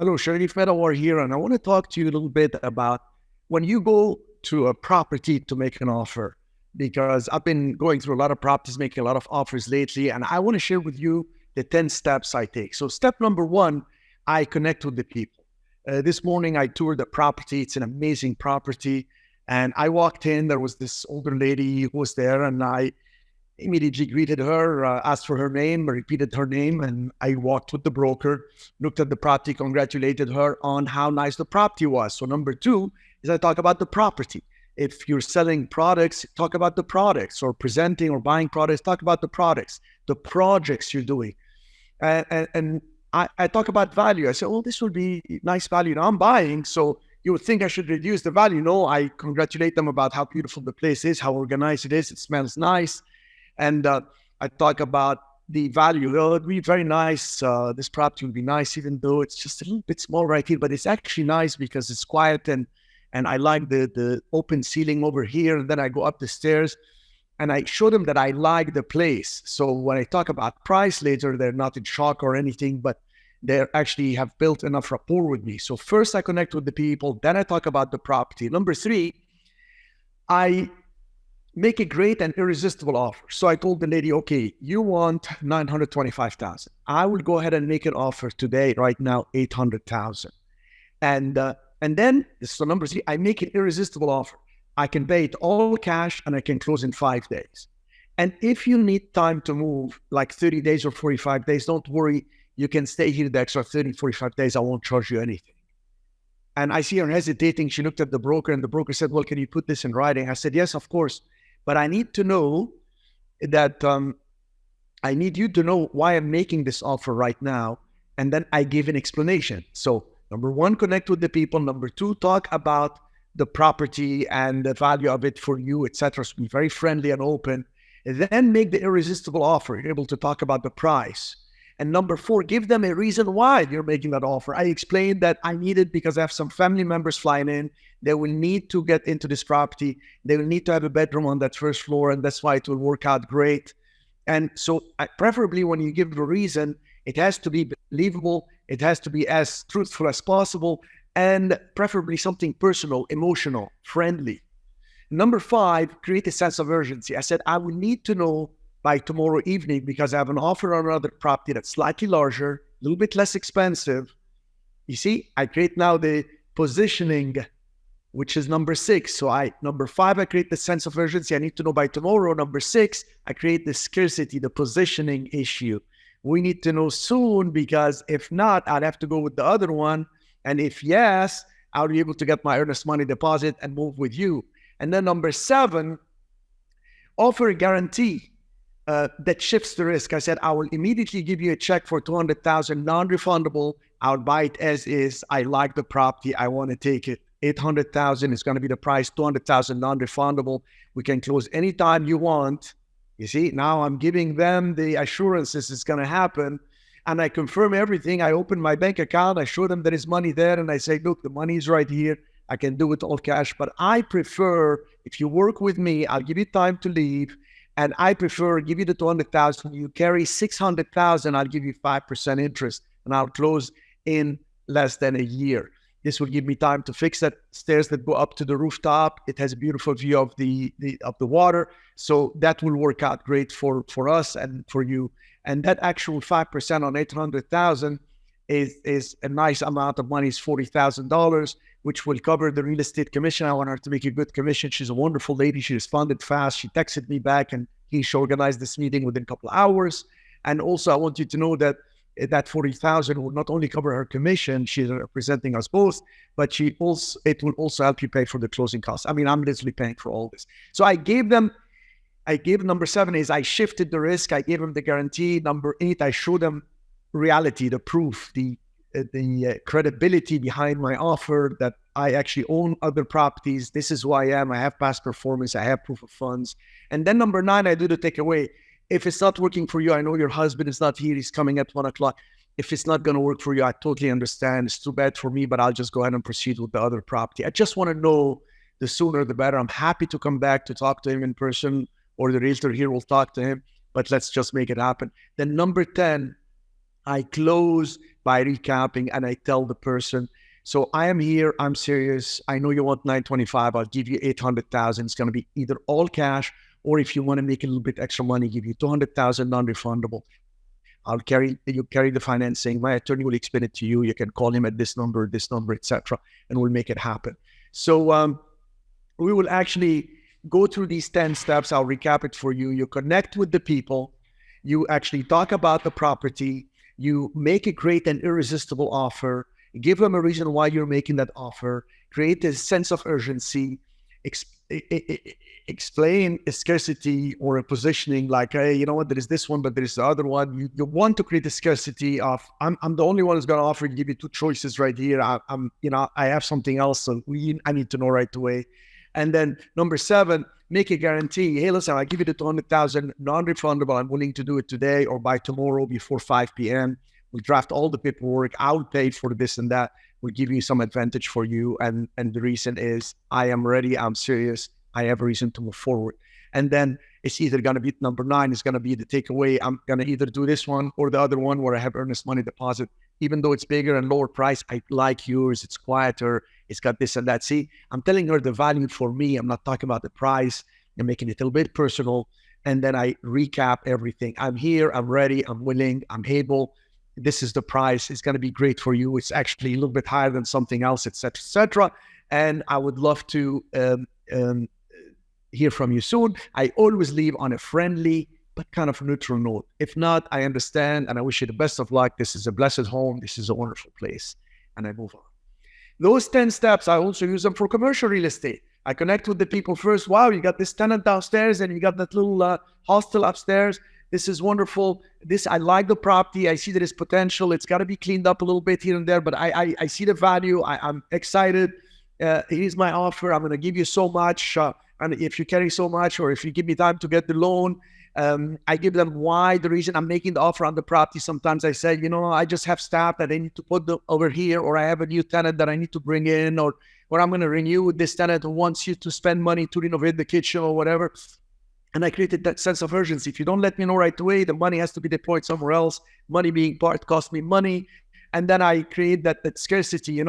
Hello, Cherif, Medawar here, and I want to talk to you a little bit about when you go to a property to make an offer, because I've been going through a lot of properties, making a lot of offers lately, and I want to share with you the 10 steps I take. So, step number one, I connect with the people. This morning, I toured the property. It's an amazing property. And I walked in, there was this older lady who was there, and I immediately greeted her, asked for her name, repeated her name, and I walked with the broker, looked at the property, congratulated her on how nice the property was. So number two is I talk about the property. If you're selling products, talk about the products, or presenting or buying products, talk about the products, the projects you're doing. And I talk about value. I say, oh, this will be nice value. Now I'm buying, so you would think I should reduce the value. No, I congratulate them about how beautiful the place is, how organized it is, it smells nice. And I talk about the value. Well, it'd be very nice. This property would be nice, even though it's just a little bit small right here. But it's actually nice because it's quiet and I like the open ceiling over here. And then I go up the stairs and I show them that I like the place. So when I talk about price later, they're not in shock or anything, but they actually have built enough rapport with me. So first I connect with the people, then I talk about the property. Number three, I make a great and irresistible offer. So I told the lady, okay, you want 925,000. I will go ahead and make an offer today, right now, 800,000. And then, so number three, I make an irresistible offer. I can pay it all cash and I can close in 5 days. And if you need time to move, like 30 days or 45 days, don't worry. You can stay here the extra 30, 45 days. I won't charge you anything. And I see her hesitating. She looked at the broker and the broker said, well, can you put this in writing? I said, yes, of course. But I need to know that I need you to know why I'm making this offer right now. And then I give an explanation. So number one, connect with the people. Number two, talk about the property and the value of it for you, etc. So be very friendly and open. And then make the irresistible offer. You're able to talk about the price. And number four, give them a reason why you're making that offer. I explained that I need it because I have some family members flying in. They will need to get into this property. They will need to have a bedroom on that first floor, and that's why it will work out great. And so preferably when you give a reason, it has to be believable. It has to be as truthful as possible, and preferably something personal, emotional, friendly. Number five, create a sense of urgency. I said, I will need to know by tomorrow evening because I have an offer on another property that's slightly larger, a little bit less expensive. You see, I create now the positioning, which is number six. So number five, I create the sense of urgency. I need to know by tomorrow. Number six, I create the scarcity, the positioning issue. We need to know soon because if not, I'd have to go with the other one. And if yes, I'll be able to get my earnest money deposit and move with you. And then number seven, offer a guarantee. That shifts the risk. I said, I will immediately give you a check for 200,000 non-refundable. I'll buy it as is. I like the property. I want to take it. 800,000 is going to be the price. 200,000 non-refundable. We can close anytime you want. You see, now I'm giving them the assurances it's going to happen. And I confirm everything. I open my bank account. I show them there is money there. And I say, look, the money is right here. I can do it all cash. But I prefer, if you work with me, I'll give you time to leave. And I prefer give you the 200,000. You carry 600,000. I'll give you 5% interest, and I'll close in less than a year. This will give me time to fix that stairs that go up to the rooftop. It has a beautiful view of the water, so that will work out great for us and for you. And that actual 5% on 800,000 is a nice amount of money. It's $40,000, which will cover the real estate commission. I want her to make a good commission. She's a wonderful lady. She responded fast. She texted me back, and she organized this meeting within a couple of hours. And also, I want you to know that that 40,000 will not only cover her commission. She's representing us both, but it will also help you pay for the closing costs. I mean, I'm literally paying for all this. So I gave number seven is I shifted the risk. I gave them the guarantee. Number eight, I showed them reality, the proof, the credibility behind my offer that I actually own other properties. This is who I am. I have past performance. I have proof of funds. And then number nine, I do the takeaway. If it's not working for you, I know your husband is not here. He's coming at 1 o'clock. If it's not going to work for you, I totally understand. It's too bad for me, but I'll just go ahead and proceed with the other property. I just want to know the sooner the better. I'm happy to come back to talk to him in person, or the realtor here will talk to him, but let's just make it happen. Then number 10, I close by recapping and I tell the person, so I am here, I'm serious. I know you want 925, I'll give you 800,000. It's going to be either all cash, or if you want to make a little bit extra money, give you 200,000 non-refundable. You carry the financing. My attorney will explain it to you. You can call him at this number, etc., and we'll make it happen. So we will actually go through these 10 steps. I'll recap it for you. You connect with the people. You actually talk about the property. You make a great and irresistible offer. Give them a reason why you're making that offer. Create a sense of urgency. Explain a scarcity or a positioning like, hey, you know what, there is this one, but there is the other one. You want to create a scarcity of, I'm the only one who's going to offer, give you two choices right here. I have something else, so I need to know right away. And then number 7, make a guarantee. Hey, listen, I give you the 200,000 non-refundable. I'm willing to do it today or by tomorrow before 5 p.m. We'll draft all the paperwork. I'll pay for this and that. We'll give you some advantage for you. And the reason is I am ready. I'm serious. I have a reason to move forward. And then it's either going to be number 9 is going to be the takeaway. I'm going to either do this one or the other one where I have earnest money deposit. Even though it's bigger and lower price, I like yours. It's quieter. It's got this and that. See, I'm telling her the value for me. I'm not talking about the price. I'm making it a little bit personal. And then I recap everything. I'm here. I'm ready. I'm willing. I'm able. This is the price. It's going to be great for you. It's actually a little bit higher than something else, etc., etc. And I would love to hear from you soon. I always leave on a friendly but kind of neutral note. If not, I understand and I wish you the best of luck. This is a blessed home. This is a wonderful place. And I move on. Those 10 steps, I also use them for commercial real estate. I connect with the people first. Wow, you got this tenant downstairs and you got that little hostel upstairs. This is wonderful. I like the property. I see that it's potential. It's got to be cleaned up a little bit here and there, but I see the value. I'm excited. Here's my offer. I'm going to give you so much. And if you carry so much, or if you give me time to get the loan, I give them why, the reason I'm making the offer on the property. Sometimes I say, I just have staff that I need to put over here, or I have a new tenant that I need to bring in, or I'm going to renew with this tenant who wants you to spend money to renovate the kitchen or whatever. And I created that sense of urgency. If you don't let me know right away, the money has to be deployed somewhere else. Money being part cost me money. And then I create that scarcity.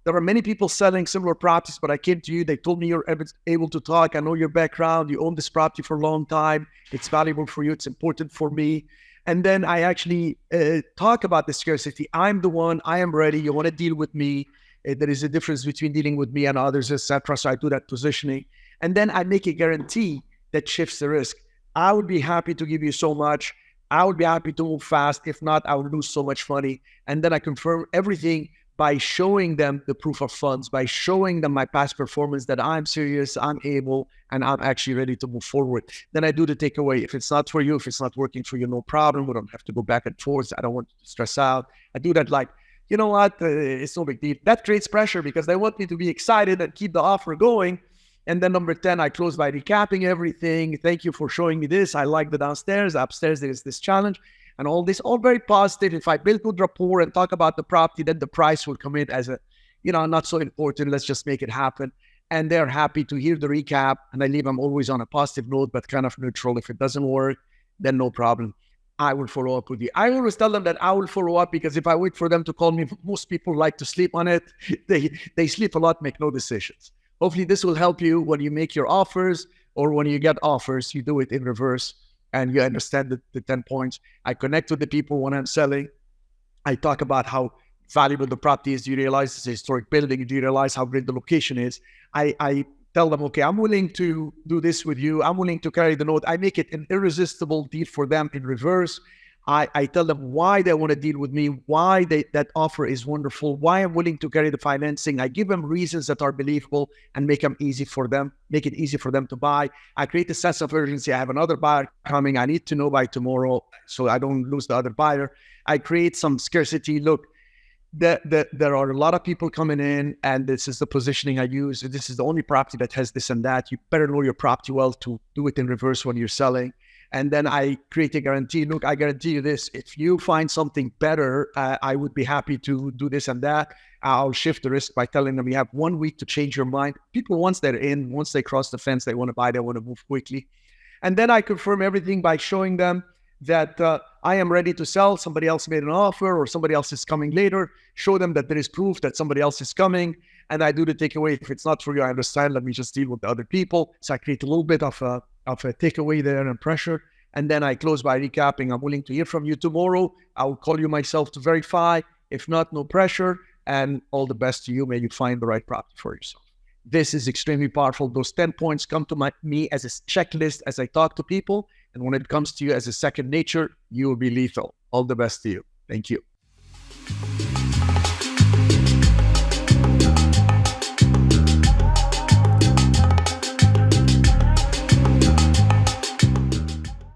There are many people selling similar properties, but I came to you. They told me you're able to talk. I know your background. You own this property for a long time. It's valuable for you. It's important for me. And then I actually talk about the scarcity. I'm the one. I am ready. You want to deal with me. There is a difference between dealing with me and others, etc. So I do that positioning. And then I make a guarantee that shifts the risk. I would be happy to give you so much. I would be happy to move fast. If not, I would lose so much money. And then I confirm everything by showing them the proof of funds, by showing them my past performance, that I'm serious, I'm able, and I'm actually ready to move forward. Then I do the takeaway. If it's not for you, if it's not working for you, no problem. We don't have to go back and forth. I don't want you to stress out. I do that like, you know what, it's no big deal. That creates pressure because they want me to be excited and keep the offer going. And then number 10, I close by recapping everything. Thank you for showing me this. I like the downstairs. Upstairs, there is this challenge. And all this, all very positive. If I build good rapport and talk about the property, then the price will come in as a, not so important. Let's just make it happen. And they're happy to hear the recap. And I leave them always on a positive note, but kind of neutral. If it doesn't work, then no problem. I will follow up with you. I always tell them that I will follow up because if I wait for them to call me, most people like to sleep on it. They sleep a lot, make no decisions. Hopefully this will help you when you make your offers, or when you get offers, you do it in reverse and you understand the 10 points. I connect with the people when I'm selling. I talk about how valuable the property is. Do you realize it's a historic building? Do you realize how great the location is? I tell them, okay, I'm willing to do this with you. I'm willing to carry the note. I make it an irresistible deal for them in reverse. I tell them why they want to deal with me, why that offer is wonderful, why I'm willing to carry the financing. I give them reasons that are believable and make it easy for them to buy. I create a sense of urgency. I have another buyer coming. I need to know by tomorrow so I don't lose the other buyer. I create some scarcity. Look, there are a lot of people coming in, and this is the positioning I use. This is the only property that has this and that. You better know your property well to do it in reverse when you're selling. And then I create a guarantee. Look, I guarantee you this. If you find something better, I would be happy to do this and that. I'll shift the risk by telling them you have 1 week to change your mind. People, once they cross the fence, they want to buy, they want to move quickly. And then I confirm everything by showing them that I am ready to sell, somebody else made an offer, or somebody else is coming later. Show them that there is proof that somebody else is coming, and I do the takeaway. If it's not for you, I understand. Let me just deal with the other people. So I create a little bit of a takeaway there and pressure. And then I close by recapping. I'm willing to hear from you tomorrow. I will call you myself to verify. If not, no pressure. And all the best to you. May you find the right property for yourself. This is extremely powerful. Those 10 points come to me as a checklist as I talk to people. And when it comes to you as a second nature, you will be lethal. All the best to you. Thank you.